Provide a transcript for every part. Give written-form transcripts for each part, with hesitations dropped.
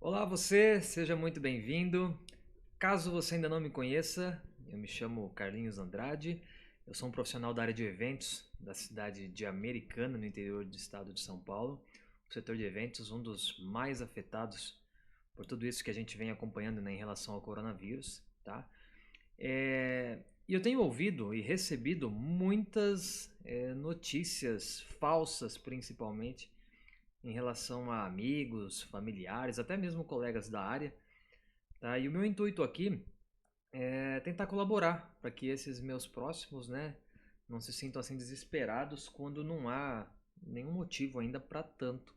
Olá você, seja muito bem-vindo. Caso você ainda não me conheça, eu me chamo Carlinhos Andrade, eu sou um profissional da área de eventos da cidade de Americana, no interior do estado de São Paulo. O setor de eventos, um dos mais afetados por tudo isso que a gente vem acompanhando, né, em relação ao coronavírus, tá? E eu tenho ouvido e recebido muitas notícias falsas, principalmente, em relação a amigos, familiares, até mesmo colegas da área, tá? E o meu intuito aqui é tentar colaborar para que esses meus próximos, né, não se sintam assim desesperados quando não há nenhum motivo ainda para tanto,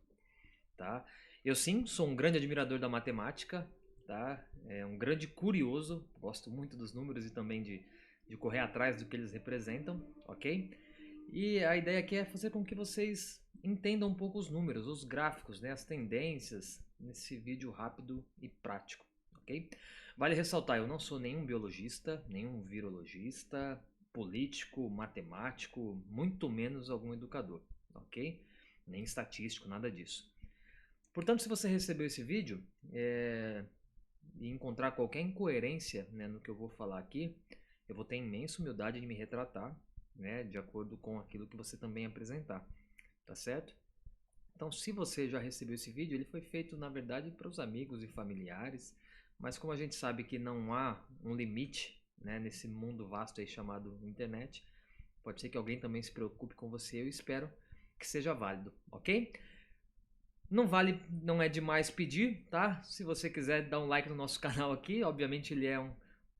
tá? Eu sim sou um grande admirador da matemática, tá? É um grande curioso, gosto muito dos números e também de correr atrás do que eles representam, ok? E a ideia aqui é fazer com que vocês entendam um pouco os números, os gráficos, né, as tendências nesse vídeo rápido e prático, ok? Vale ressaltar, eu não sou nenhum biologista, nenhum virologista, político, matemático, muito menos algum educador, ok? Nem estatístico, nada disso. Portanto, se você recebeu esse vídeo e encontrar qualquer incoerência, né, no que eu vou falar aqui, eu vou ter imensa humildade de me retratar, né, de acordo com aquilo que você também apresentar, tá certo? Então, se você já recebeu esse vídeo, ele foi feito, na verdade, para os amigos e familiares, mas como a gente sabe que não há um limite, né, nesse mundo vasto aí chamado internet, pode ser que alguém também se preocupe com você, eu espero que seja válido, ok? Não vale, não é demais pedir, tá? Se você quiser dar um like no nosso canal aqui, obviamente ele é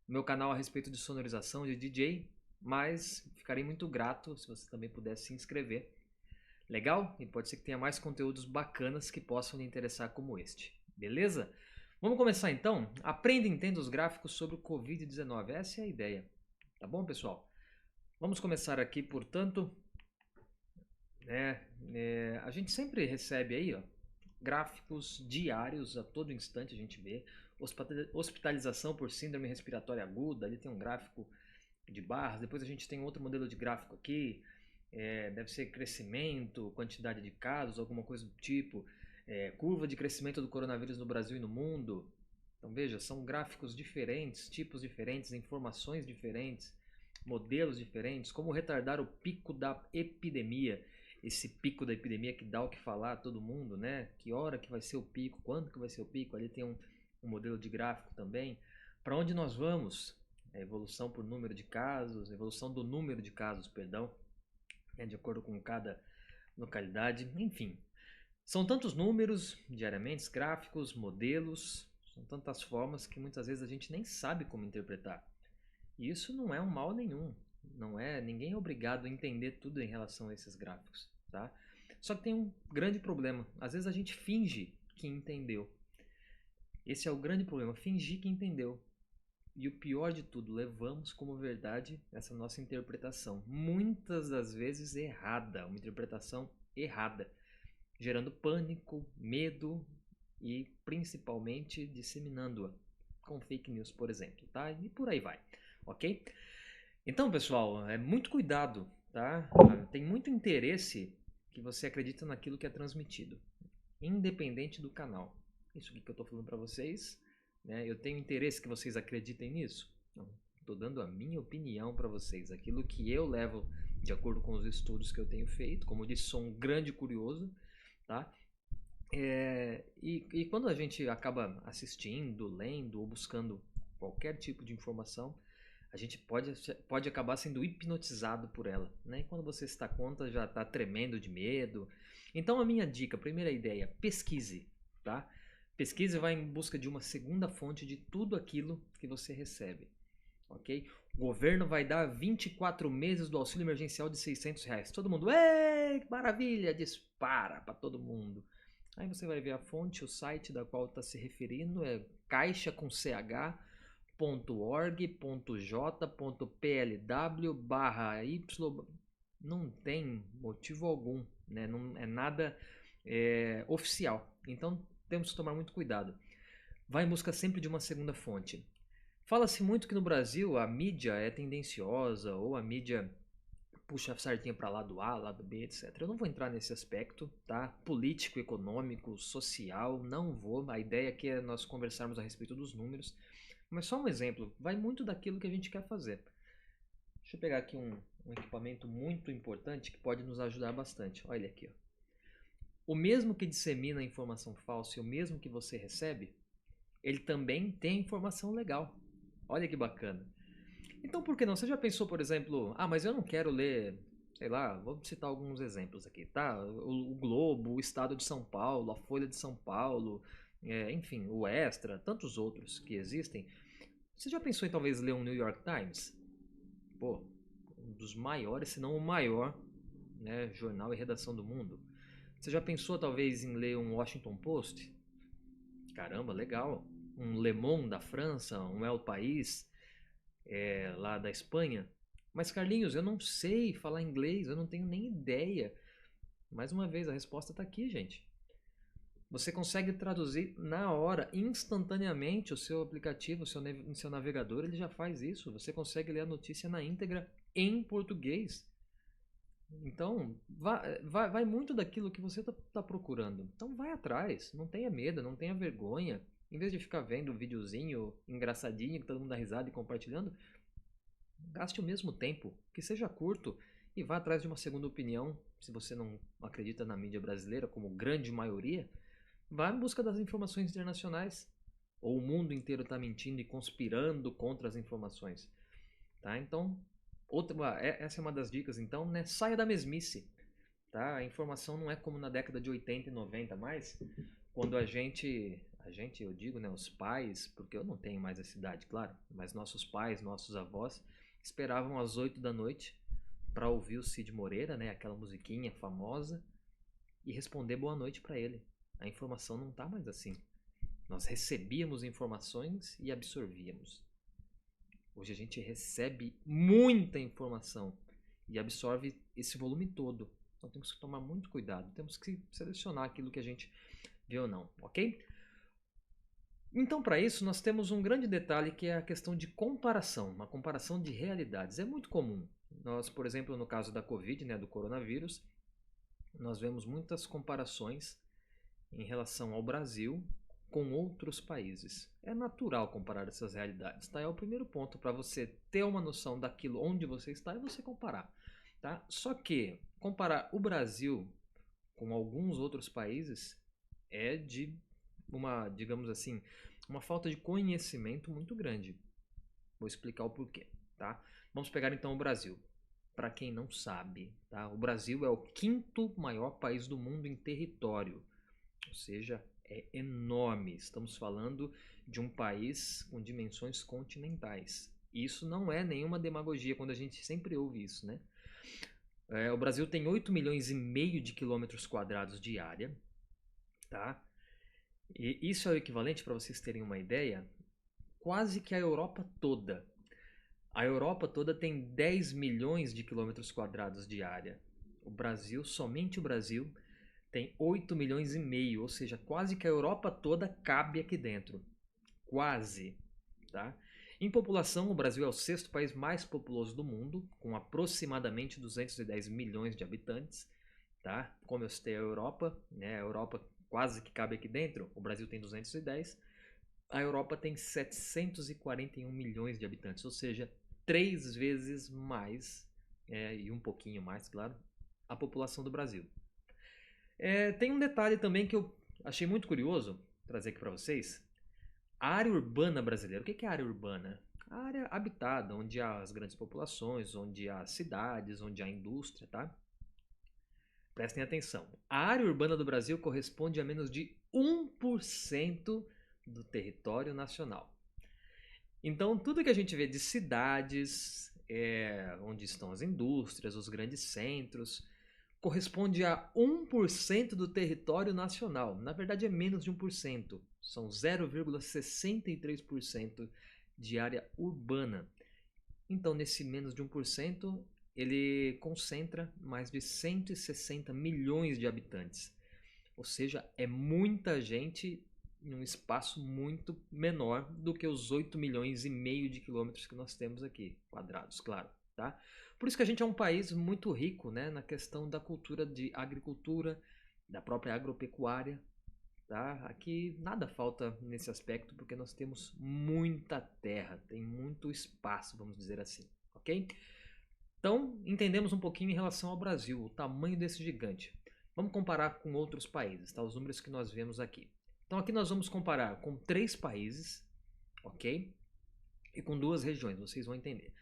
meu canal a respeito de sonorização de DJ, mas ficarei muito grato se você também pudesse se inscrever. Legal? E pode ser que tenha mais conteúdos bacanas que possam lhe interessar como este. Beleza? Vamos começar então? Aprenda e entenda os gráficos sobre o Covid-19. Essa é a ideia. Tá bom, pessoal? Vamos começar aqui, portanto. A gente sempre recebe aí, ó, gráficos diários, a todo instante a gente vê. Hospitalização por síndrome respiratória aguda, ali tem um gráfico de barras. Depois a gente tem outro modelo de gráfico aqui. Deve ser crescimento, quantidade de casos, alguma coisa do tipo. Curva de crescimento do coronavírus no Brasil e no mundo. Então veja, são gráficos diferentes, tipos diferentes, informações diferentes, modelos diferentes. Como retardar o pico da epidemia. Esse pico da epidemia que dá o que falar a todo mundo, né? Que hora que vai ser o pico, quando que vai ser o pico. Ali tem um modelo de gráfico também. Para onde nós vamos? Evolução por número de casos, evolução do número de casos, perdão, né, de acordo com cada localidade, enfim. São tantos números diariamente, gráficos, modelos, são tantas formas que muitas vezes a gente nem sabe como interpretar. E isso não é um mal nenhum, não é, ninguém é obrigado a entender tudo em relação a esses gráficos, tá? Só que tem um grande problema, às vezes a gente finge que entendeu. Esse é o grande problema, fingir que entendeu. E o pior de tudo, levamos como verdade essa nossa interpretação, muitas das vezes errada, uma interpretação errada, gerando pânico, medo e principalmente disseminando-a com fake news, por exemplo, tá? E por aí vai, ok? Então, pessoal, muito cuidado, tá? Tem muito interesse que você acredita naquilo que é transmitido, independente do canal. Isso aqui que eu estou falando para vocês, né? Eu tenho interesse que vocês acreditem nisso. Não, estou dando a minha opinião para vocês, aquilo que eu levo de acordo com os estudos que eu tenho feito. Como eu disse, sou um grande curioso, tá? E quando a gente acaba assistindo, lendo ou buscando qualquer tipo de informação, a gente pode acabar sendo hipnotizado por ela, né? E quando você se dá conta, já está tremendo de medo. Então a minha dica, primeira ideia, pesquise, tá? Pesquise e vá em busca de uma segunda fonte de tudo aquilo que você recebe, ok? O governo vai dar 24 meses do auxílio emergencial de R$ 600. Todo mundo, ei, que maravilha, dispara para todo mundo. Aí você vai ver a fonte, o site da qual está se referindo é caixa com ch .org.j.plw/y. Não tem motivo algum, né? Não é nada oficial. Então temos que tomar muito cuidado. Vai em busca sempre de uma segunda fonte. Fala-se muito que no Brasil a mídia é tendenciosa ou a mídia puxa a sardinha para lado A, lado B, etc. Eu não vou entrar nesse aspecto, tá? Político, econômico, social, não vou. A ideia aqui é nós conversarmos a respeito dos números. Mas só um exemplo, vai muito daquilo que a gente quer fazer. Deixa eu pegar aqui um equipamento muito importante que pode nos ajudar bastante. Olha ele aqui, ó. O mesmo que dissemina a informação falsa e o mesmo que você recebe, ele também tem informação legal. Olha que bacana. Então, por que não? Você já pensou, por exemplo, mas eu não quero ler, sei lá, vou citar alguns exemplos aqui, tá? O Globo, o Estado de São Paulo, a Folha de São Paulo, enfim, o Extra, tantos outros que existem. Você já pensou em talvez ler um New York Times? Pô, um dos maiores, se não o maior, né, jornal e redação do mundo. Você já pensou talvez em ler um Washington Post? Caramba, legal. Um Le Monde da França, um El País, lá da Espanha. Mas Carlinhos, eu não sei falar inglês, eu não tenho nem ideia. Mais uma vez, a resposta está aqui, gente. Você consegue traduzir na hora, instantaneamente, o seu aplicativo, o seu navegador, ele já faz isso. Você consegue ler a notícia na íntegra em português. Então, vai muito daquilo que você está procurando. Então, vai atrás. Não tenha medo, não tenha vergonha. Em vez de ficar vendo um videozinho engraçadinho que todo mundo dá risada e compartilhando, gaste o mesmo tempo, que seja curto, e vá atrás de uma segunda opinião. Se você não acredita na mídia brasileira, como grande maioria, vá em busca das informações internacionais. Ou o mundo inteiro está mentindo e conspirando contra as informações. Tá? Então, essa é uma das dicas, então, né? Saia da mesmice. Tá? A informação não é como na década de 80 e 90 mais, quando eu digo, né, os pais, porque eu não tenho mais essa idade, claro, mas nossos pais, nossos avós, esperavam às 8 da noite para ouvir o Cid Moreira, né, aquela musiquinha famosa, e responder boa noite para ele. A informação não está mais assim. Nós recebíamos informações e absorvíamos. Hoje a gente recebe muita informação e absorve esse volume todo. Então temos que tomar muito cuidado. Temos que selecionar aquilo que a gente vê ou não, ok? Então, para isso, nós temos um grande detalhe que é a questão de comparação, uma comparação de realidades. É muito comum. Nós, por exemplo, no caso da Covid, né, do coronavírus, nós vemos muitas comparações em relação ao Brasil com outros países. É natural comparar essas realidades, tá? É o primeiro ponto para você ter uma noção daquilo onde você está e você comparar, tá? Só que comparar o Brasil com alguns outros países é de uma, digamos assim, uma falta de conhecimento muito grande. Vou explicar o porquê, tá? Vamos pegar então o Brasil. Para quem não sabe, tá? O Brasil é o quinto maior país do mundo em território, ou seja, é enorme. Estamos falando de um país com dimensões continentais. Isso não é nenhuma demagogia quando a gente sempre ouve isso, né? O Brasil tem 8 milhões e meio de quilômetros quadrados de área, tá? E isso é o equivalente, para vocês terem uma ideia, quase que a Europa toda. A Europa toda tem 10 milhões de quilômetros quadrados de área. O Brasil, somente o Brasil, tem 8 milhões e meio, ou seja, quase que a Europa toda cabe aqui dentro. Quase, tá? Em população, o Brasil é o sexto país mais populoso do mundo, com aproximadamente 210 milhões de habitantes, tá? Como eu citei a Europa, né? A Europa quase que cabe aqui dentro, o Brasil tem 210, a Europa tem 741 milhões de habitantes, ou seja, 3 vezes mais, e um pouquinho mais, claro, a população do Brasil. Tem um detalhe também que eu achei muito curioso trazer aqui para vocês. A área urbana brasileira. O que é a área urbana? A área habitada, onde há as grandes populações, onde há cidades, onde há indústria, tá? Prestem atenção. A área urbana do Brasil corresponde a menos de 1% do território nacional. Então, tudo que a gente vê de cidades, onde estão as indústrias, os grandes centros, corresponde a 1% do território nacional. Na verdade, é menos de 1%. São 0,63% de área urbana. Então, nesse menos de 1%, ele concentra mais de 160 milhões de habitantes. Ou seja, é muita gente em um espaço muito menor do que os 8 milhões e meio de quilômetros que nós temos aqui, quadrados, claro. tá? Por isso que a gente é um país muito rico, né, na questão da cultura de agricultura, da própria agropecuária, tá? Aqui nada falta nesse aspecto porque nós temos muita terra, tem muito espaço, vamos dizer assim, ok? Então, entendemos um pouquinho em relação ao Brasil, o tamanho desse gigante. Vamos comparar com outros países, tá? Os números que nós vemos aqui. Então, aqui nós vamos comparar com 3 países, ok? E com 2 regiões, vocês vão entender.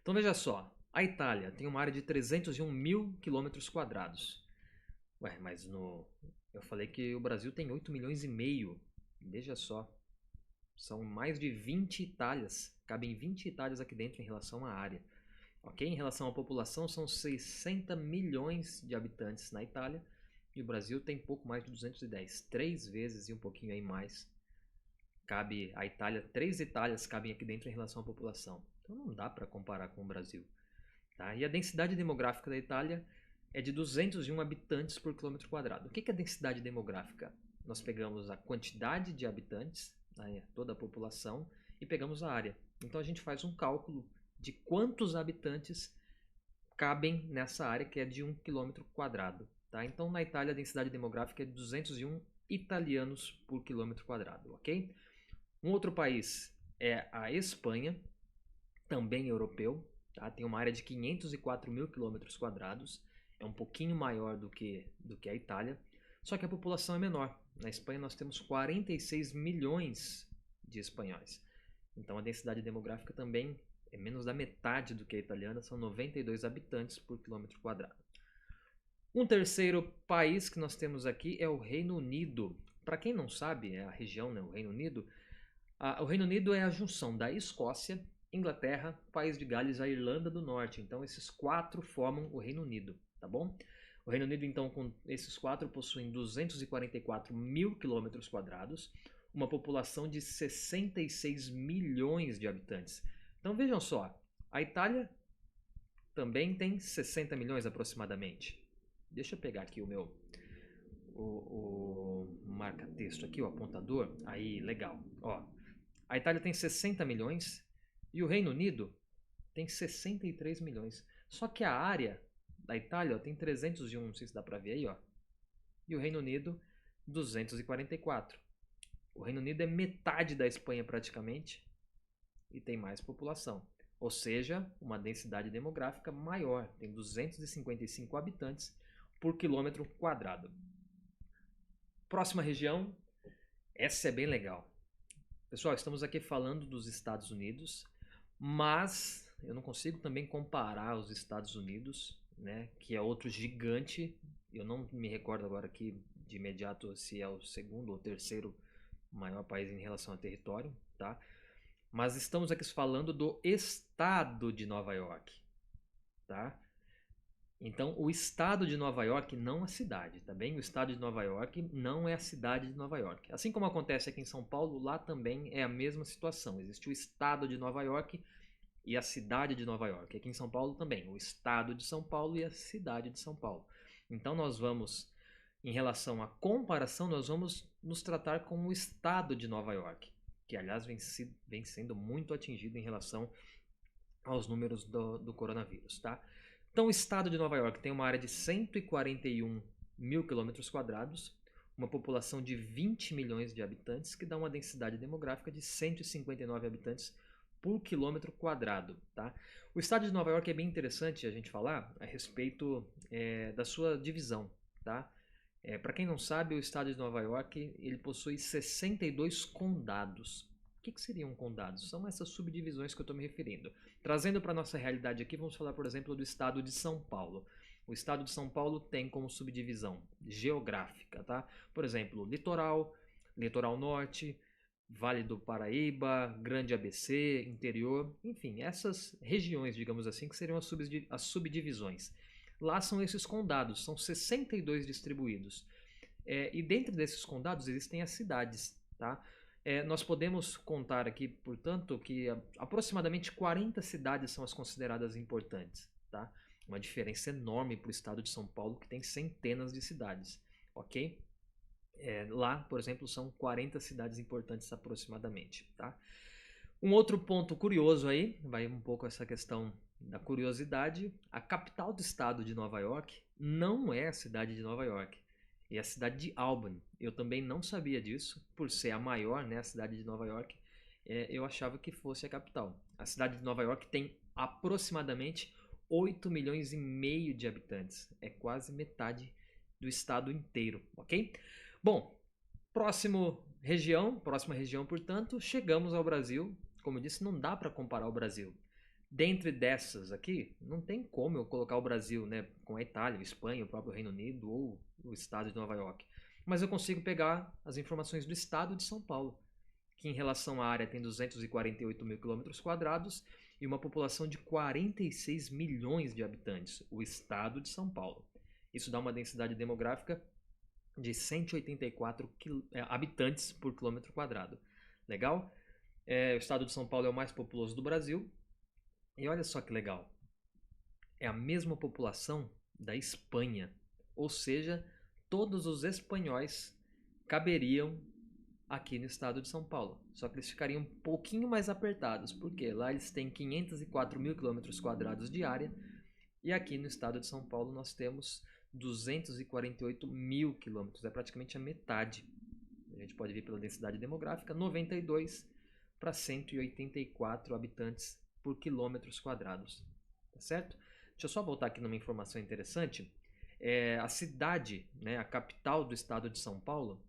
Então, veja só. A Itália tem uma área de 301 mil quilômetros quadrados. Ué, mas eu falei que o Brasil tem 8 milhões e meio. Veja só. São mais de 20 Itálias. Cabem 20 Itálias aqui dentro em relação à área. Ok? Em relação à população, são 60 milhões de habitantes na Itália. E o Brasil tem pouco mais de 210. 3 vezes e um pouquinho aí mais. Cabe a Itália, 3 Itálias cabem aqui dentro em relação à população. Então não dá para comparar com o Brasil. Tá? E a densidade demográfica da Itália é de 201 habitantes por quilômetro quadrado. O que é a densidade demográfica? Nós pegamos a quantidade de habitantes, né, toda a população, e pegamos a área. Então a gente faz um cálculo de quantos habitantes cabem nessa área, que é de 1 quilômetro quadrado. Tá? Então na Itália a densidade demográfica é de 201 italianos por quilômetro quadrado. Ok? Um outro país é a Espanha, também europeu. Tá? Tem uma área de 504 mil quilômetros quadrados. É um pouquinho maior do que a Itália. Só que a população é menor. Na Espanha nós temos 46 milhões de espanhóis. Então a densidade demográfica também é menos da metade do que a italiana. São 92 habitantes por quilômetro quadrado. Um terceiro país que nós temos aqui é o Reino Unido. Para quem não sabe, é a região, né, o Reino Unido. O Reino Unido é a junção da Escócia, Inglaterra, País de Gales e a Irlanda do Norte. Então esses 4 formam o Reino Unido, tá bom? O Reino Unido, então, com esses 4 possuem 244 mil quilômetros quadrados, uma população de 66 milhões de habitantes. Então vejam só, a Itália também tem 60 milhões aproximadamente. Deixa eu pegar aqui o marca-texto aqui, o apontador. Aí, legal. Ó, a Itália tem 60 milhões e o Reino Unido tem 63 milhões. Só que a área da Itália, ó, tem 301, não sei se dá pra ver aí, ó. E o Reino Unido, 244. O Reino Unido é metade da Espanha praticamente e tem mais população. Ou seja, uma densidade demográfica maior. Tem 255 habitantes por quilômetro quadrado. Próxima região, essa é bem legal. Pessoal, estamos aqui falando dos Estados Unidos, mas eu não consigo também comparar os Estados Unidos, né, que é outro gigante. Eu não me recordo agora aqui de imediato se é o segundo ou terceiro maior país em relação a território, tá? Mas estamos aqui falando do estado de Nova York, tá? Então, o estado de Nova York, não a cidade, tá bem? O estado de Nova York não é a cidade de Nova York. Assim como acontece aqui em São Paulo, lá também é a mesma situação. Existe o estado de Nova York e a cidade de Nova York. Aqui em São Paulo também, o estado de São Paulo e a cidade de São Paulo. Então, nós vamos, em relação à comparação, nós vamos nos tratar com o estado de Nova York, que aliás vem sendo muito atingido em relação aos números do coronavírus, tá? Então, o estado de Nova York tem uma área de 141 mil quilômetros quadrados, uma população de 20 milhões de habitantes, que dá uma densidade demográfica de 159 habitantes por quilômetro quadrado. Tá? O estado de Nova York é bem interessante a gente falar a respeito da sua divisão. Tá? Para quem não sabe, o estado de Nova York ele possui 62 condados. O que seriam condados? São essas subdivisões que eu estou me referindo. Trazendo para a nossa realidade aqui, vamos falar, por exemplo, do estado de São Paulo. O estado de São Paulo tem como subdivisão geográfica, tá? Por exemplo, litoral, litoral norte, Vale do Paraíba, Grande ABC, interior, enfim, essas regiões, digamos assim, que seriam as subdivisões. Lá são esses condados, são 62 distribuídos. E dentro desses condados existem as cidades, tá? Nós podemos contar aqui, portanto, que aproximadamente 40 cidades são as consideradas importantes. Tá? Uma diferença enorme para o estado de São Paulo, que tem centenas de cidades. Ok? Lá, por exemplo, são 40 cidades importantes aproximadamente. Tá? Um outro ponto curioso aí, vai um pouco essa questão da curiosidade, a capital do estado de Nova York não é a cidade de Nova York, é a cidade de Albany. Eu também não sabia disso, por ser a maior, né, a cidade de Nova York, eu achava que fosse a capital. A cidade de Nova York tem aproximadamente 8 milhões e meio de habitantes, é quase metade do estado inteiro, ok? Bom, próxima região, portanto, chegamos ao Brasil. Como eu disse, não dá para comparar o Brasil. Dentre dessas aqui, não tem como eu colocar o Brasil, né, com a Itália, a Espanha, o próprio Reino Unido ou o estado de Nova York. Mas eu consigo pegar as informações do estado de São Paulo, que em relação à área tem 248 mil quilômetros quadrados e uma população de 46 milhões de habitantes, o estado de São Paulo. Isso dá uma densidade demográfica de 184 habitantes por quilômetro quadrado. Legal? O estado de São Paulo é o mais populoso do Brasil. E olha só que legal. É a mesma população da Espanha. Ou seja, todos os espanhóis caberiam aqui no estado de São Paulo. Só que eles ficariam um pouquinho mais apertados, porque lá eles têm 504 mil quilômetros quadrados de área e aqui no estado de São Paulo nós temos 248 mil quilômetros, é praticamente a metade. A gente pode ver pela densidade demográfica, 92 para 184 habitantes por quilômetros quadrados, tá certo? Deixa eu só voltar aqui numa informação interessante. A cidade, né, a capital do estado de São Paulo,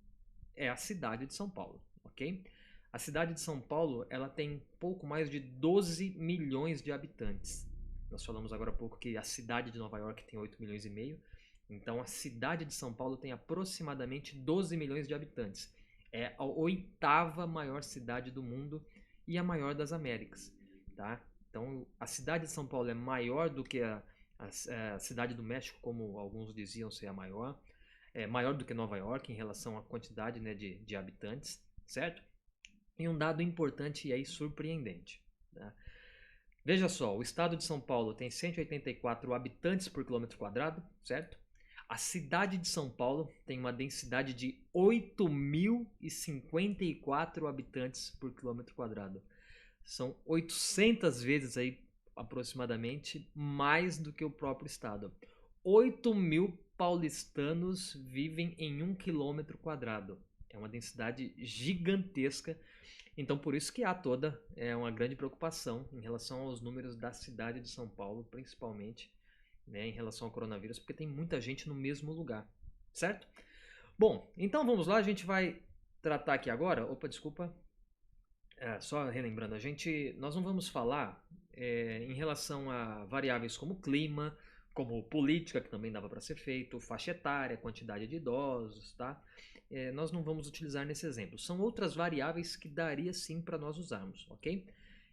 é a cidade de São Paulo, ok? A cidade de São Paulo, ela tem pouco mais de 12 milhões de habitantes. Nós falamos agora há pouco que a cidade de Nova York tem 8 milhões e meio. Então a cidade de São Paulo tem aproximadamente 12 milhões de habitantes. É a oitava maior cidade do mundo e a maior das Américas, tá? Então a cidade de São Paulo é maior do que a cidade do México, como alguns diziam ser a maior. É maior do que Nova York em relação à quantidade, né, de habitantes, certo? E um dado importante e aí surpreendente, tá? Veja só, o estado de São Paulo tem 184 habitantes por quilômetro quadrado, certo? A cidade de São Paulo tem uma densidade de 8.054 habitantes por quilômetro quadrado. São 800 vezes aí, aproximadamente, mais do que o próprio estado. 8.000 paulistanos vivem em 1 quilômetro quadrado. É uma densidade gigantesca. Então, por isso que há toda uma grande preocupação em relação aos números da cidade de São Paulo, principalmente, né, em relação ao coronavírus, porque tem muita gente no mesmo lugar, certo? Bom, então vamos lá, a gente vai tratar aqui agora. Opa, desculpa. Só relembrando, nós não vamos falar em relação a variáveis como clima, como política, que também dava para ser feito, faixa etária, quantidade de idosos, tá? Nós não vamos utilizar nesse exemplo. São outras variáveis que daria sim para nós usarmos, ok?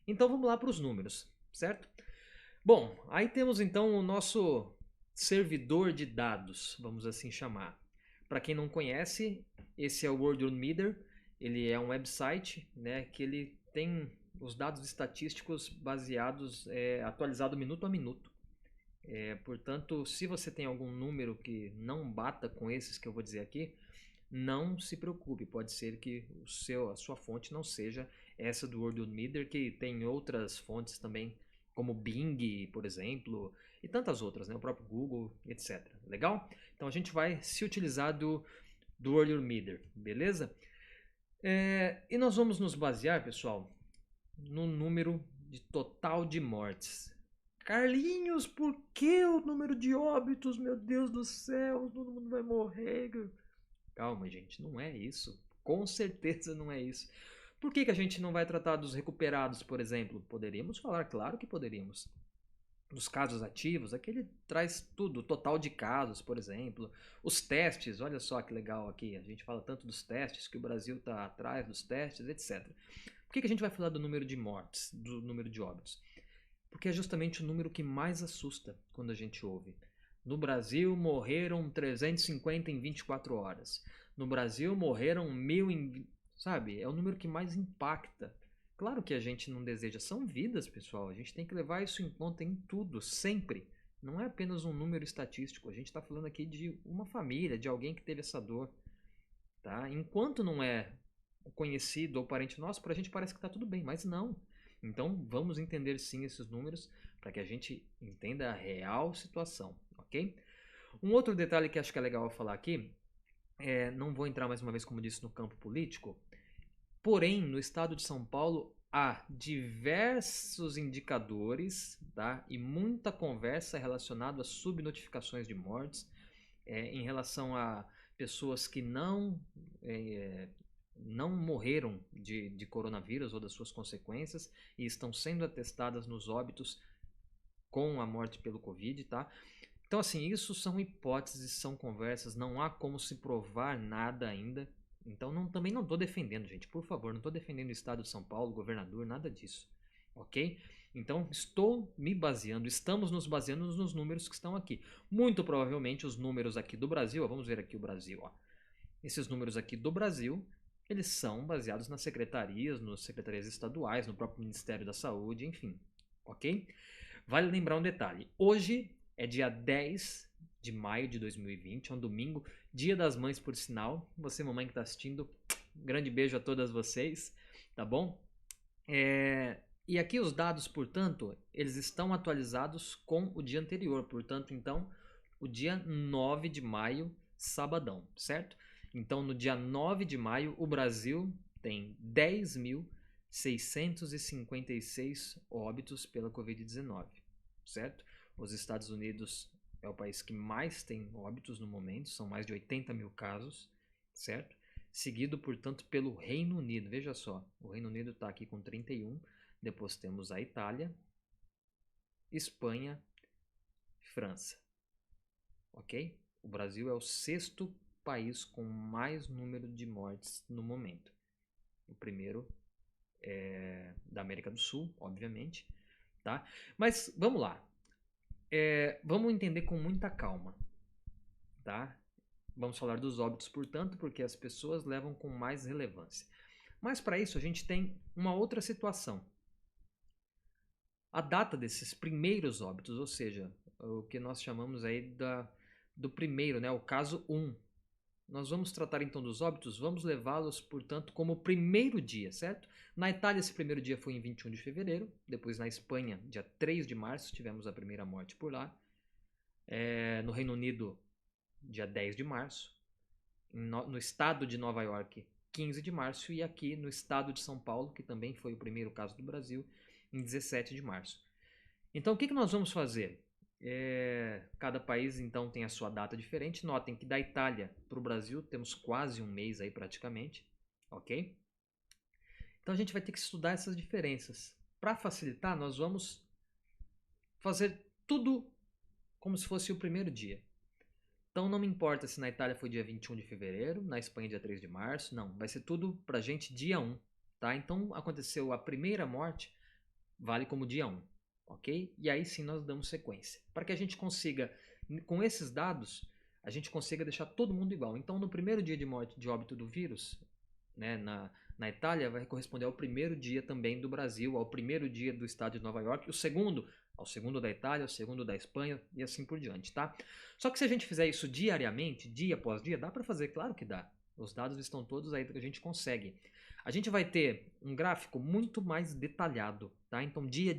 Então vamos lá para os números, certo? Bom, aí temos então o nosso servidor de dados, vamos assim chamar. Para quem não conhece, esse é o World Ele é um website, né, que ele tem os dados estatísticos baseados, atualizado minuto a minuto. Portanto, se você tem algum número que não bata com esses que eu vou dizer aqui, não se preocupe, pode ser que a sua fonte não seja essa do World que tem outras fontes também, como Bing, por exemplo, e tantas outras, né? O próprio Google, etc. Legal? Então a gente vai se utilizar do World beleza? E nós vamos nos basear, pessoal, no número de total de mortes. Carlinhos, por que o número de óbitos? Meu Deus do céu, todo mundo vai morrer. Calma, gente, não é isso. Com certeza não é isso. Por que a gente não vai tratar dos recuperados, por exemplo? Poderíamos falar, claro que poderíamos. Dos casos ativos, aqui ele traz tudo, o total de casos, por exemplo. Os testes, olha só que legal aqui. A gente fala tanto dos testes, que o Brasil está atrás dos testes, etc. Por que a gente vai falar do número de mortes, do número de óbitos? Porque é justamente o número que mais assusta quando a gente ouve. No Brasil morreram 350 em 24 horas. No Brasil morreram 1.000 em... Sabe? É o número que mais impacta. Claro que a gente não deseja. São vidas, pessoal. A gente tem que levar isso em conta em tudo, sempre. Não é apenas um número estatístico. A gente está falando aqui de uma família, de alguém que teve essa dor. Tá? Enquanto não é conhecido ou parente nosso, para a gente parece que está tudo bem. Mas não. Então vamos entender sim esses números para que a gente entenda a real situação, ok? Um outro detalhe que acho que é legal eu falar aqui, não vou entrar mais uma vez, como disse, no campo político, porém no estado de São Paulo há diversos indicadores, tá? E muita conversa relacionada a subnotificações de mortes, em relação a pessoas que não morreram de coronavírus ou das suas consequências e estão sendo atestadas nos óbitos com a morte pelo Covid, tá? Então, assim, isso são hipóteses, são conversas, não há como se provar nada ainda. Então, também não estou defendendo, gente, por favor, não estou defendendo o Estado de São Paulo, o governador, nada disso, ok? Então, estamos nos baseando nos números que estão aqui. Muito provavelmente os números aqui do Brasil, ó, vamos ver aqui o Brasil, ó. Esses números aqui do Brasil, eles são baseados nas secretarias estaduais, no próprio Ministério da Saúde, enfim, ok? Vale lembrar um detalhe, hoje é dia 10 de maio de 2020, é um domingo, Dia das Mães, por sinal. Você, mamãe que está assistindo, grande beijo a todas vocês, tá bom? E aqui os dados, portanto, eles estão atualizados com o dia anterior, portanto, então, o dia 9 de maio, sabadão, certo? Então, no dia 9 de maio, o Brasil tem 10.656 óbitos pela Covid-19, certo? Os Estados Unidos é o país que mais tem óbitos no momento, são mais de 80 mil casos, certo? Seguido, portanto, pelo Reino Unido. Veja só, o Reino Unido está aqui com 31, depois temos a Itália, Espanha, França, ok? O Brasil é o sexto país com mais número de mortes no momento. O primeiro é da América do Sul, obviamente, tá? Mas vamos lá. Vamos entender com muita calma, tá? Vamos falar dos óbitos, portanto, porque as pessoas levam com mais relevância. Mas para isso a gente tem uma outra situação. A data desses primeiros óbitos, ou seja, o que nós chamamos aí do primeiro, né, o caso 1. Nós vamos tratar então dos óbitos, vamos levá-los, portanto, como o primeiro dia, certo? Na Itália esse primeiro dia foi em 21 de fevereiro, depois na Espanha, dia 3 de março, tivemos a primeira morte por lá. No Reino Unido, dia 10 de março. No estado de Nova York, 15 de março. E aqui no estado de São Paulo, que também foi o primeiro caso do Brasil, em 17 de março. Então, o que nós vamos fazer? Cada país, então, tem a sua data diferente. Notem que da Itália para o Brasil temos quase um mês aí praticamente, ok? Então, a gente vai ter que estudar essas diferenças. Para facilitar, nós vamos fazer tudo como se fosse o primeiro dia. Então, não me importa se na Itália foi dia 21 de fevereiro, na Espanha dia 3 de março, não. Vai ser tudo pra gente dia 1, tá? Então, aconteceu a primeira morte, vale como dia 1. Ok? E aí sim nós damos sequência. Para que a gente consiga, com esses dados, a gente consiga deixar todo mundo igual. Então, no primeiro dia de morte de óbito do vírus, né, na Itália, vai corresponder ao primeiro dia também do Brasil, ao primeiro dia do estado de Nova York, o segundo ao segundo da Itália, ao segundo da Espanha e assim por diante, tá? Só que se a gente fizer isso diariamente, dia após dia, dá para fazer? Claro que dá. Os dados estão todos aí que a gente consegue. A gente vai ter um gráfico muito mais detalhado, tá? Então dia,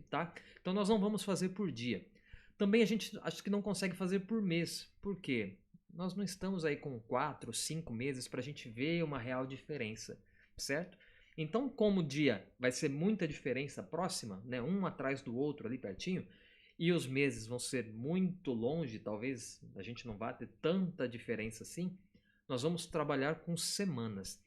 tá? Então nós não vamos fazer por dia. Também a gente acho que não consegue fazer por mês. Por quê? Nós não estamos aí com 4, 5 meses para a gente ver uma real diferença, certo? Então, como o dia vai ser muita diferença próxima, né, um atrás do outro ali pertinho, e os meses vão ser muito longe, talvez a gente não vá ter tanta diferença assim, nós vamos trabalhar com semanas.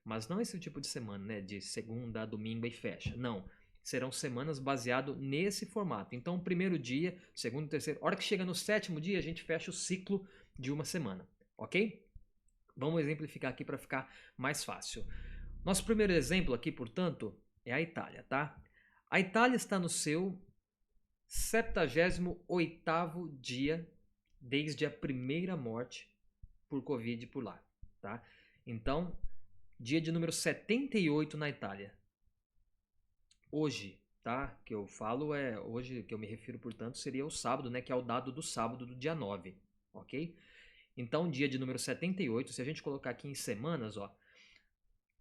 Mas não esse tipo de semana, né, de segunda a domingo e fecha. Não. Serão semanas baseado nesse formato. Então, o primeiro dia, segundo, terceiro, hora que chega no sétimo dia, a gente fecha o ciclo de uma semana, ok? Vamos exemplificar aqui para ficar mais fácil. Nosso primeiro exemplo aqui, portanto, é a Itália, tá? A Itália está no seu 78º dia desde a primeira morte por Covid por lá, tá? Então, dia de número 78 na Itália. Hoje, tá? Que eu falo hoje, que eu me refiro, portanto, seria o sábado, né? Que é o dado do sábado do dia 9, ok? Então, dia de número 78, se a gente colocar aqui em semanas, ó,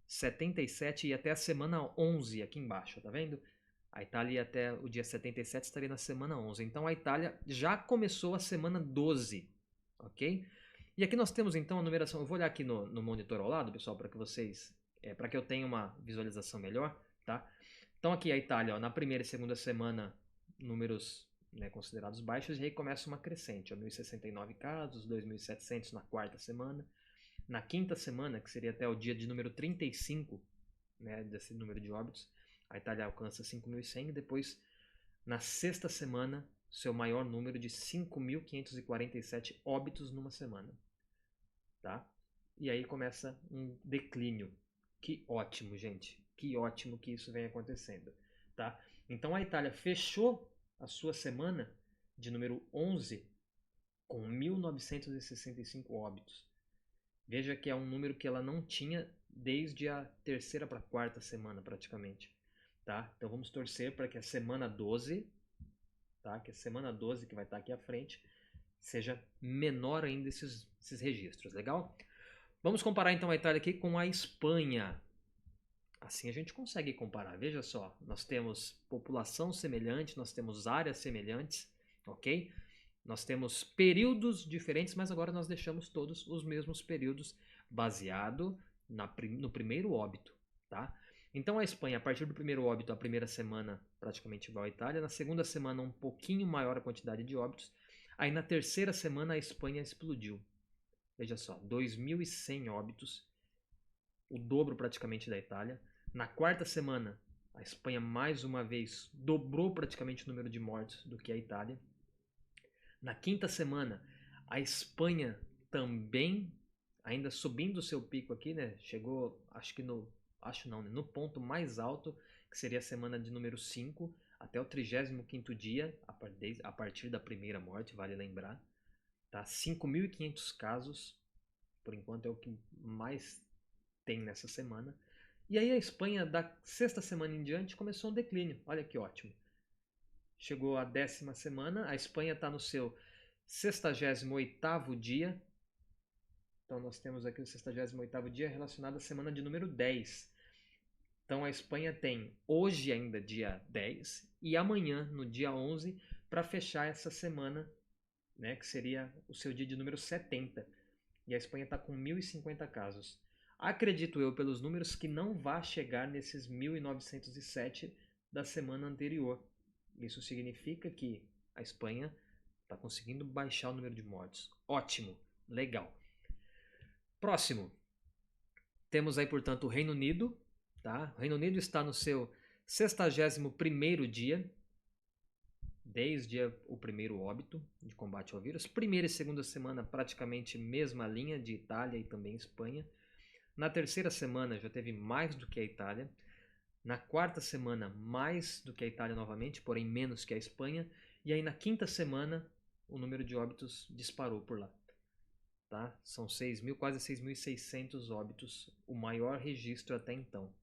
77 e até a semana 11 aqui embaixo, tá vendo? A Itália até o dia 77 estaria na semana 11. Então a Itália já começou a semana 12, ok? E aqui nós temos então a numeração. Eu vou olhar aqui no monitor ao lado, pessoal, para que vocês, para que eu tenha uma visualização melhor, tá? Então aqui a Itália, ó, na primeira e segunda semana, números, né, considerados baixos, e aí começa uma crescente, ó, 1.069 casos, 2.700 na quarta semana. Na quinta semana, que seria até o dia de número 35, né, desse número de óbitos, a Itália alcança 5.100 e depois, na sexta semana, seu maior número de 5.547 óbitos numa semana. Tá? E aí começa um declínio. Que ótimo, gente. Que ótimo que isso vem acontecendo. Tá? Então a Itália fechou a sua semana de número 11 com 1.965 óbitos. Veja que é um número que ela não tinha desde a terceira para a quarta semana, praticamente. Tá? Então vamos torcer para que a semana 12, tá? Que a semana 12 que vai estar aqui à frente, seja menor ainda esses registros. Legal? Vamos comparar então a Itália aqui com a Espanha. Assim a gente consegue comparar. Veja só, nós temos população semelhante, nós temos áreas semelhantes, ok? Nós temos períodos diferentes, mas agora nós deixamos todos os mesmos períodos baseado no primeiro óbito, tá? Então a Espanha, a partir do primeiro óbito, a primeira semana praticamente igual à Itália, na segunda semana um pouquinho maior a quantidade de óbitos, aí na terceira semana a Espanha explodiu. Veja só, 2.100 óbitos, o dobro praticamente da Itália. Na quarta semana, a Espanha mais uma vez dobrou praticamente o número de mortes do que a Itália. Na quinta semana, a Espanha também, ainda subindo o seu pico aqui, né? Chegou, no ponto mais alto, que seria a semana de número 5, até o 35º dia, a partir da primeira morte, vale lembrar. Tá? 5.500 casos, por enquanto é o que mais tem nessa semana. E aí a Espanha, da sexta semana em diante, começou um declínio. Olha que ótimo. Chegou a 10ª semana, a Espanha está no seu 68º dia. Então nós temos aqui o 68º dia relacionado à semana de número 10. Então a Espanha tem hoje ainda dia 10 e amanhã, no dia 11, para fechar essa semana, né, que seria o seu dia de número 70. E a Espanha está com 1.050 casos. Acredito eu, pelos números, que não vai chegar nesses 1.907 da semana anterior. Isso significa que a Espanha está conseguindo baixar o número de mortes. Ótimo, legal. Próximo. Temos aí, portanto, o Reino Unido. Tá? O Reino Unido está no seu 61º dia, desde o primeiro óbito de combate ao vírus. Primeira e segunda semana, praticamente mesma linha de Itália e também Espanha. Na terceira semana já teve mais do que a Itália. Na quarta semana, mais do que a Itália novamente, porém menos que a Espanha. E aí na quinta semana, o número de óbitos disparou por lá. Tá? São 6.000, quase 6.600 óbitos, o maior registro até então.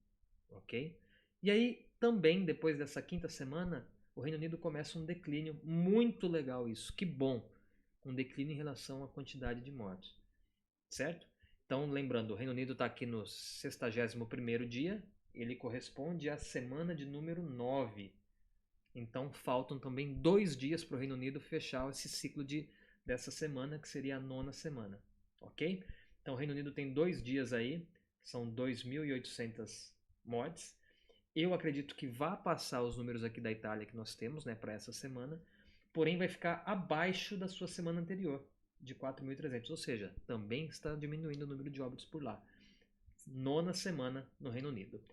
Ok? E aí também, depois dessa quinta semana, o Reino Unido começa um declínio. Muito legal isso, que bom. Um declínio em relação à quantidade de mortos. Certo? Então, lembrando, o Reino Unido está aqui no 61º dia, ele corresponde à semana de número 9. Então, faltam também 2 dias para o Reino Unido fechar esse ciclo dessa semana, que seria a 9ª semana. Ok? Então, o Reino Unido tem 2 dias aí, são 2.800 mortes. Eu acredito que vai passar os números aqui da Itália que nós temos, né, para essa semana, porém vai ficar abaixo da sua semana anterior, de 4.300, ou seja, também está diminuindo o número de óbitos por lá. 9ª semana no Reino Unido.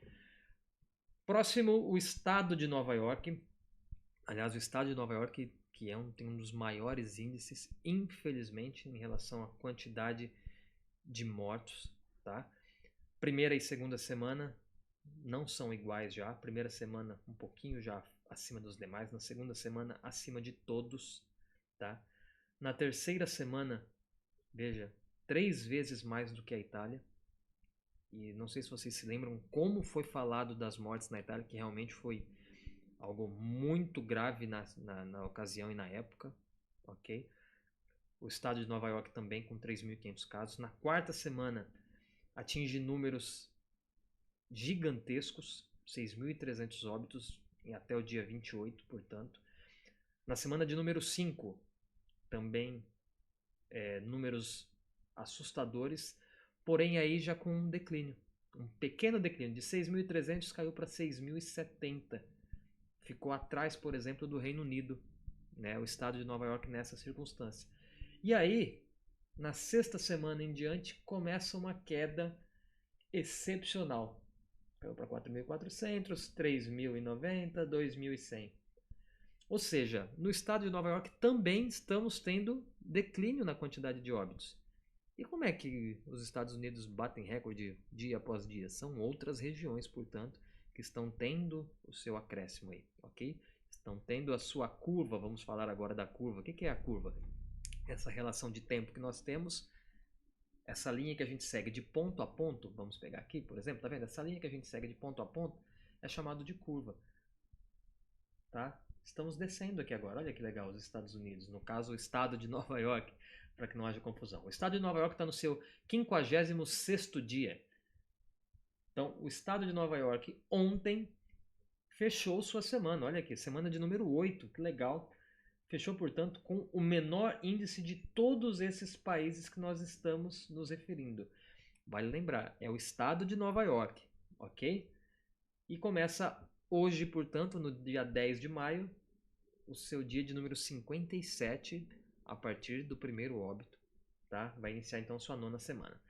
Próximo, o estado de Nova York. Aliás, o estado de Nova York, que tem um dos maiores índices, infelizmente, em relação à quantidade de mortos. Tá? Primeira e segunda semana não são iguais já. Primeira semana um pouquinho já acima dos demais. Na segunda semana acima de todos. Tá? Na terceira semana, veja, 3 vezes mais do que a Itália. E não sei se vocês se lembram como foi falado das mortes na Itália, que realmente foi algo muito grave na ocasião e na época. Ok? O estado de Nova York também com 3.500 casos. Na quarta semana atinge números gigantescos, 6.300 óbitos até o dia 28, portanto. Na semana de número 5, também números assustadores, porém aí já com um declínio. Um pequeno declínio, de 6.300 caiu para 6.070. Ficou atrás, por exemplo, do Reino Unido, né, o estado de Nova York nessa circunstância. E aí, na sexta semana em diante, começa uma queda excepcional. Caiu para 4.400, 3.090, 2.100. Ou seja, no estado de Nova York também estamos tendo declínio na quantidade de óbitos. E como é que os Estados Unidos batem recorde dia após dia? São outras regiões, portanto, que estão tendo o seu acréscimo aí, ok? Estão tendo a sua curva. Vamos falar agora da curva. O que é a curva? Essa relação de tempo que nós temos, essa linha que a gente segue de ponto a ponto, vamos pegar aqui, por exemplo, tá vendo? Essa linha que a gente segue de ponto a ponto é chamado de curva, tá? Estamos descendo aqui agora. Olha que legal, os Estados Unidos. No caso, o estado de Nova York, para que não haja confusão. O estado de Nova York está no seu 56º dia. Então, o estado de Nova York ontem fechou sua semana. Olha aqui, semana de número 8. Que legal. Fechou, portanto, com o menor índice de todos esses países que nós estamos nos referindo. Vale lembrar, é o estado de Nova York, ok? E começa hoje, portanto, no dia 10 de maio, o seu dia de número 57, a partir do primeiro óbito, tá? Vai iniciar então sua nona semana.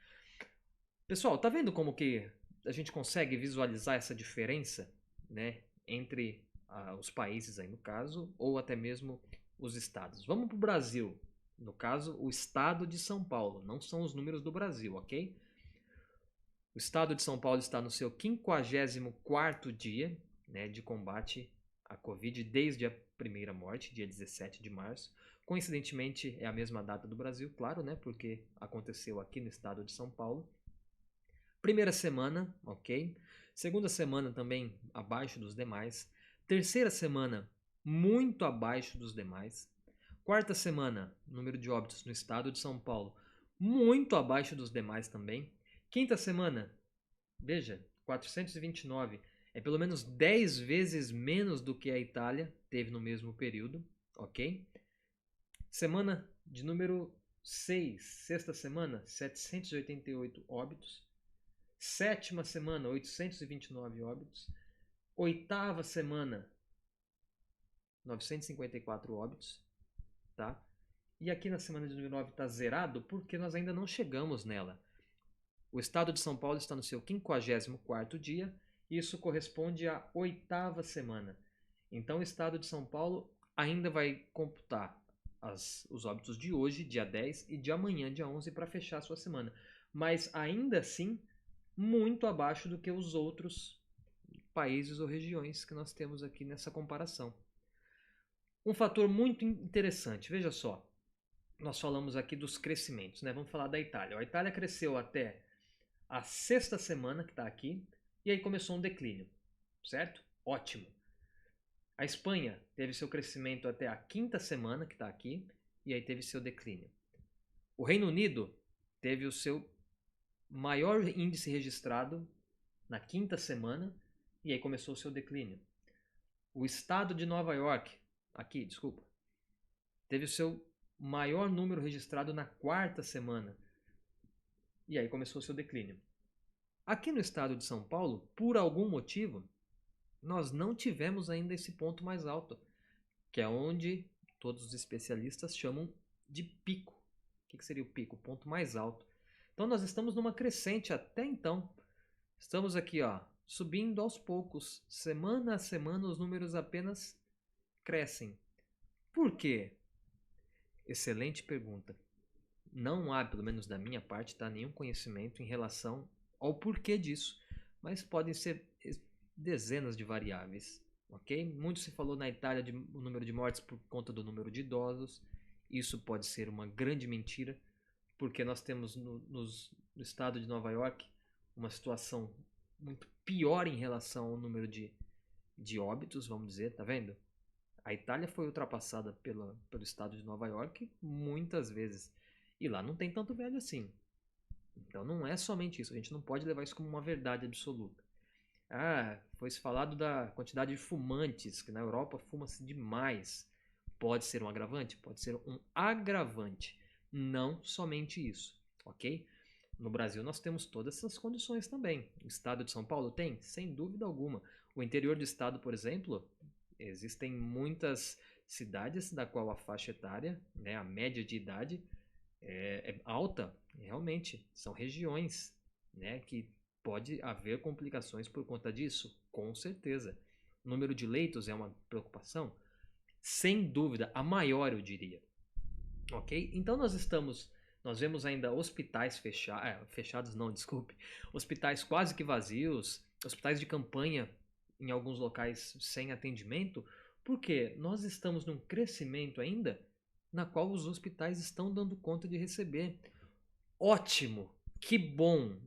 Pessoal, tá vendo como que a gente consegue visualizar essa diferença, né, entre os países aí no caso, ou até mesmo os estados? Vamos para o Brasil, no caso, o estado de São Paulo, não são os números do Brasil, ok? O estado de São Paulo está no seu 54º dia, né, de combate à Covid, desde a primeira morte, dia 17 de março. Coincidentemente, é a mesma data do Brasil, claro, né, porque aconteceu aqui no estado de São Paulo. Primeira semana, ok. Segunda semana também abaixo dos demais. Terceira semana, muito abaixo dos demais. Quarta semana, número de óbitos no estado de São Paulo, muito abaixo dos demais também. Quinta semana, veja, 429. É pelo menos 10 vezes menos do que a Itália teve no mesmo período, ok? Semana de número 6, sexta semana, 788 óbitos. Sétima semana, 829 óbitos. Oitava semana, 954 óbitos, tá? E aqui na semana de número 9 está zerado porque nós ainda não chegamos nela. O estado de São Paulo está no seu 54º dia e isso corresponde à oitava semana. Então o estado de São Paulo ainda vai computar os óbitos de hoje, dia 10, e de amanhã, dia 11, para fechar a sua semana. Mas ainda assim, muito abaixo do que os outros países ou regiões que nós temos aqui nessa comparação. Um fator muito interessante, veja só, nós falamos aqui dos crescimentos, né? Vamos falar da Itália. A Itália cresceu até a sexta semana, que está aqui, e aí começou um declínio, certo? Ótimo. A Espanha teve seu crescimento até a quinta semana, que está aqui, e aí teve seu declínio. O Reino Unido teve o seu maior índice registrado na quinta semana, e aí começou o seu declínio. O estado de Nova York, aqui, desculpa, teve o seu maior número registrado na quarta semana, e aí começou o seu declínio. Aqui no estado de São Paulo, por algum motivo, nós não tivemos ainda esse ponto mais alto, que é onde todos os especialistas chamam de pico. O que seria o pico? O ponto mais alto. Então nós estamos numa crescente até então. Estamos aqui, ó, subindo aos poucos. Semana a semana os números apenas crescem. Por quê? Excelente pergunta. Não há, pelo menos da minha parte, tá, nenhum conhecimento em relação ao porquê disso, mas podem ser dezenas de variáveis, ok? Muito se falou na Itália de o número de mortes por conta do número de idosos. Isso pode ser uma grande mentira, porque nós temos no estado de Nova York uma situação muito pior em relação ao número de óbitos, vamos dizer, tá vendo? A Itália foi ultrapassada pelo estado de Nova York muitas vezes. E lá não tem tanto velho assim. Então não é somente isso. A gente não pode levar isso como uma verdade absoluta. Foi se falado da quantidade de fumantes, que na Europa fuma-se demais. Pode ser um agravante? Pode ser um agravante. Não somente isso, ok? No Brasil nós temos todas essas condições também. O estado de São Paulo tem? Sem dúvida alguma. O interior do estado, por exemplo, existem muitas cidades da qual a faixa etária, né, a média de idade é alta, realmente. São regiões, né, que pode haver complicações por conta disso, com certeza. O número de leitos é uma preocupação? Sem dúvida, a maior, eu diria. Ok? Então nós vemos ainda hospitais fechados, não, desculpe, hospitais quase que vazios, hospitais de campanha em alguns locais sem atendimento, porque nós estamos num crescimento ainda na qual os hospitais estão dando conta de receber. Ótimo, que bom!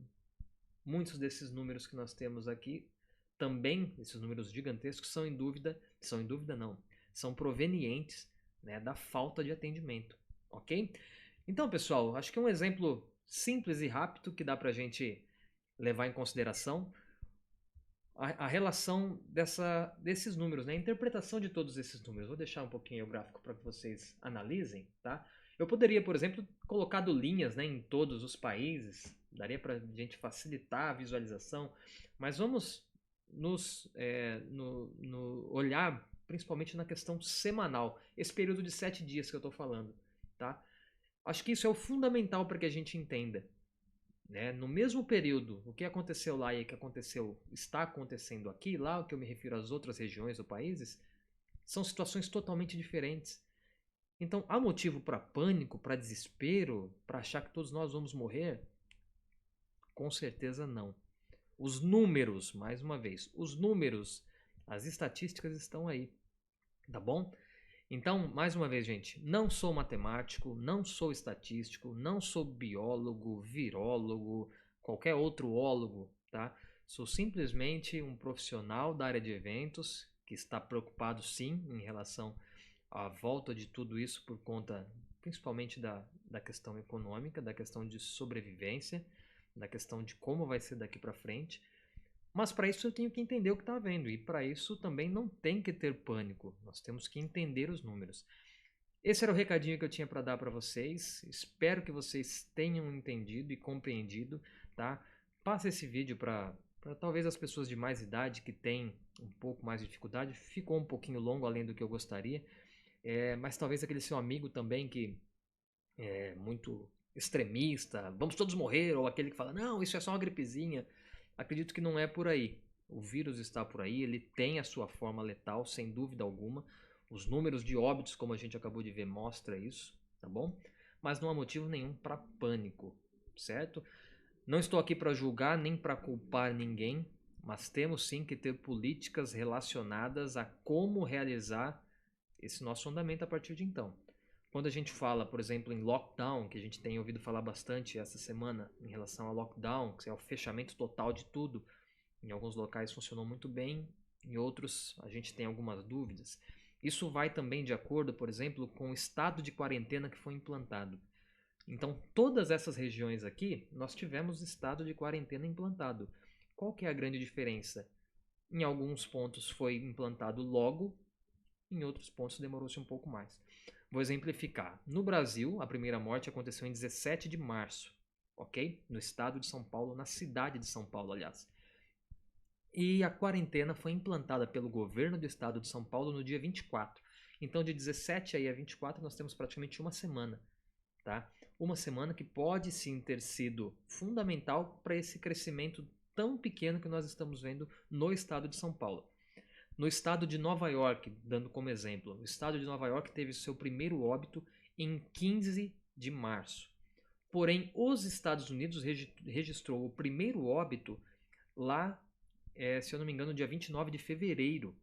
Muitos desses números que nós temos aqui, também esses números gigantescos, são em dúvida não, são provenientes, né, da falta de atendimento, ok? Então, pessoal, acho que um exemplo simples e rápido que dá para a gente levar em consideração a relação desses números, né? A interpretação de todos esses números. Vou deixar um pouquinho o gráfico para que vocês analisem, tá? Eu poderia, por exemplo, colocado linhas, né, em todos os países, daria para a gente facilitar a visualização, mas vamos olhar principalmente na questão semanal, esse período de 7 dias que eu estou falando, tá? Acho que isso é o fundamental para que a gente entenda. Né? No mesmo período, o que aconteceu lá e o que está acontecendo aqui, lá o que eu me refiro às outras regiões ou países, são situações totalmente diferentes. Então, há motivo para pânico, para desespero, para achar que todos nós vamos morrer? Com certeza não. Os números, mais uma vez, os números, as estatísticas estão aí, tá bom? Então, mais uma vez, gente, não sou matemático, não sou estatístico, não sou biólogo, virólogo, qualquer outro ólogo, tá? Sou simplesmente um profissional da área de eventos que está preocupado sim em relação à volta de tudo isso por conta principalmente da questão econômica, da questão de sobrevivência, da questão de como vai ser daqui para frente. Mas para isso eu tenho que entender o que está vendo e para isso também não tem que ter pânico. Nós temos que entender os números. Esse era o recadinho que eu tinha para dar para vocês. Espero que vocês tenham entendido e compreendido, tá? Passe esse vídeo para talvez as pessoas de mais idade que têm um pouco mais de dificuldade. Ficou um pouquinho longo além do que eu gostaria, mas talvez aquele seu amigo também que é muito extremista, vamos todos morrer, ou aquele que fala, não, isso é só uma gripezinha. Acredito que não é por aí. O vírus está por aí, ele tem a sua forma letal, sem dúvida alguma. Os números de óbitos, como a gente acabou de ver, mostra isso, tá bom? Mas não há motivo nenhum para pânico, certo? Não estou aqui para julgar nem para culpar ninguém, mas temos sim que ter políticas relacionadas a como realizar esse nosso andamento a partir de então. Quando a gente fala, por exemplo, em lockdown, que a gente tem ouvido falar bastante essa semana em relação ao lockdown, que é o fechamento total de tudo, em alguns locais funcionou muito bem, em outros a gente tem algumas dúvidas. Isso vai também de acordo, por exemplo, com o estado de quarentena que foi implantado. Então, todas essas regiões aqui, nós tivemos estado de quarentena implantado. Qual que é a grande diferença? Em alguns pontos foi implantado logo, em outros pontos demorou-se um pouco mais. Vou exemplificar. No Brasil, a primeira morte aconteceu em 17 de março, ok? No estado de São Paulo, na cidade de São Paulo, aliás. E a quarentena foi implantada pelo governo do estado de São Paulo no dia 24. Então, de 17 aí a 24, nós temos praticamente uma semana, tá? Uma semana que pode sim ter sido fundamental para esse crescimento tão pequeno que nós estamos vendo no estado de São Paulo. No estado de Nova York, dando como exemplo, o estado de Nova York teve seu primeiro óbito em 15 de março. Porém, os Estados Unidos registrou o primeiro óbito lá, se eu não me engano, dia 29 de fevereiro.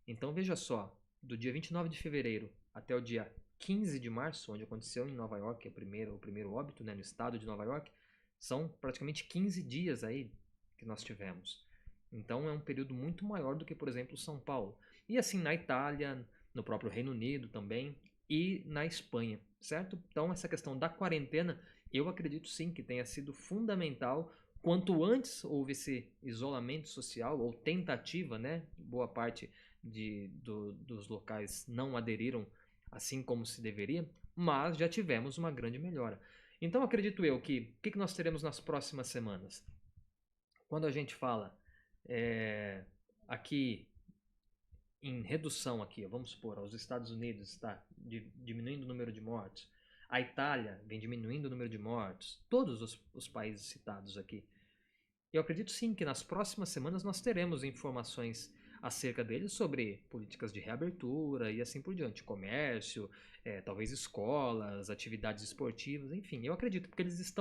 Então veja só, do dia 29 de fevereiro até o dia 15 de março, onde aconteceu em Nova York o primeiro óbito, né, no estado de Nova York, são praticamente 15 dias aí que nós tivemos. Então é um período muito maior do que, por exemplo, São Paulo. E assim na Itália, no próprio Reino Unido também e na Espanha, certo? Então essa questão da quarentena, eu acredito sim que tenha sido fundamental quanto antes houve esse isolamento social, ou tentativa, né? Boa parte dos locais não aderiram assim como se deveria, mas já tivemos uma grande melhora. Então acredito eu que o que nós teremos nas próximas semanas? Quando a gente fala aqui em redução aqui, vamos supor, os Estados Unidos está diminuindo o número de mortos, a Itália vem diminuindo o número de mortos, todos os países citados aqui. Eu acredito sim que nas próximas semanas nós teremos informações acerca deles sobre políticas de reabertura e assim por diante, comércio, talvez escolas, atividades esportivas, enfim, eu acredito porque eles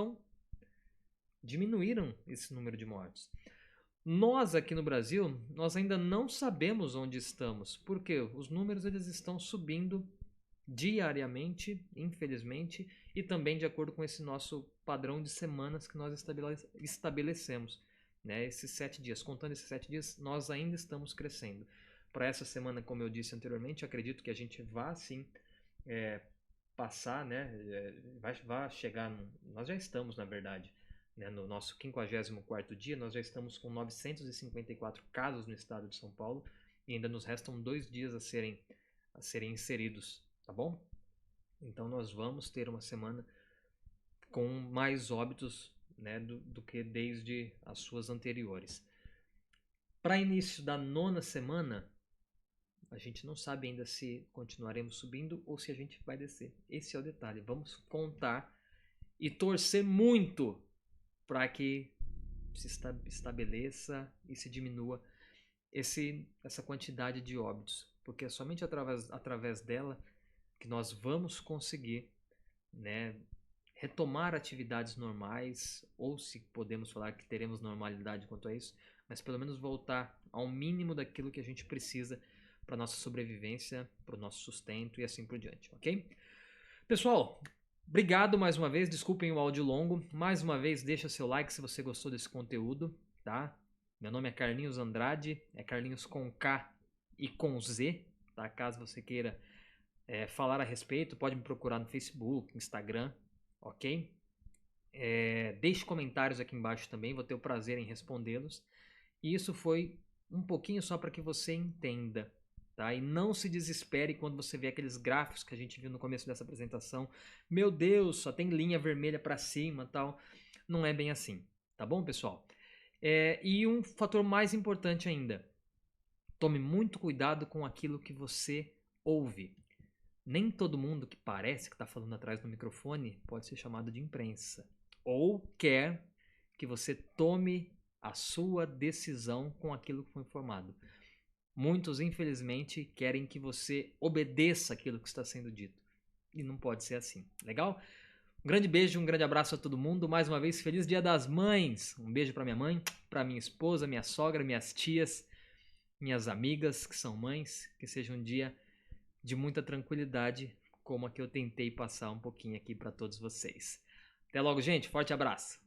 diminuíram esse número de mortos. Nós aqui no Brasil, nós ainda não sabemos onde estamos, porque os números eles estão subindo diariamente, infelizmente, e também de acordo com esse nosso padrão de semanas que nós estabelecemos. Né? Esses 7 dias, contando esses 7 dias, nós ainda estamos crescendo. Para essa semana, como eu disse anteriormente, acredito que a gente vá sim passar, né? Vai chegar, nós já estamos na verdade, né? No nosso 54º dia, nós já estamos com 954 casos no estado de São Paulo e ainda nos restam 2 dias a serem inseridos, tá bom? Então nós vamos ter uma semana com mais óbitos, né, do que desde as suas anteriores. Para início da 9ª semana, a gente não sabe ainda se continuaremos subindo ou se a gente vai descer. Esse é o detalhe. Vamos contar e torcer muito para que se estabeleça e se diminua essa quantidade de óbitos. Porque é somente através dela que nós vamos conseguir, né, retomar atividades normais, ou se podemos falar que teremos normalidade quanto a isso, mas pelo menos voltar ao mínimo daquilo que a gente precisa para nossa sobrevivência, para o nosso sustento e assim por diante, ok? Pessoal, obrigado mais uma vez, desculpem o áudio longo, mais uma vez deixa seu like se você gostou desse conteúdo, tá? Meu nome é Carlinhos Andrade, é Carlinhos com K e com Z, tá? Caso você queira falar a respeito, pode me procurar no Facebook, Instagram, ok? Deixe comentários aqui embaixo também, vou ter o prazer em respondê-los. E isso foi um pouquinho só para que você entenda, tá? E não se desespere quando você vê aqueles gráficos que a gente viu no começo dessa apresentação. Meu Deus, só tem linha vermelha para cima, tal. Não é bem assim, tá bom, pessoal? E um fator mais importante ainda, tome muito cuidado com aquilo que você ouve. Nem todo mundo que parece que está falando atrás do microfone pode ser chamado de imprensa. Ou quer que você tome a sua decisão com aquilo que foi informado. Muitos, infelizmente, querem que você obedeça aquilo que está sendo dito. E não pode ser assim. Legal? Um grande beijo, um grande abraço a todo mundo. Mais uma vez, feliz Dia das Mães. Um beijo para minha mãe, para minha esposa, minha sogra, minhas tias, minhas amigas que são mães. Que seja um dia de muita tranquilidade, como a que eu tentei passar um pouquinho aqui para todos vocês. Até logo, gente. Forte abraço.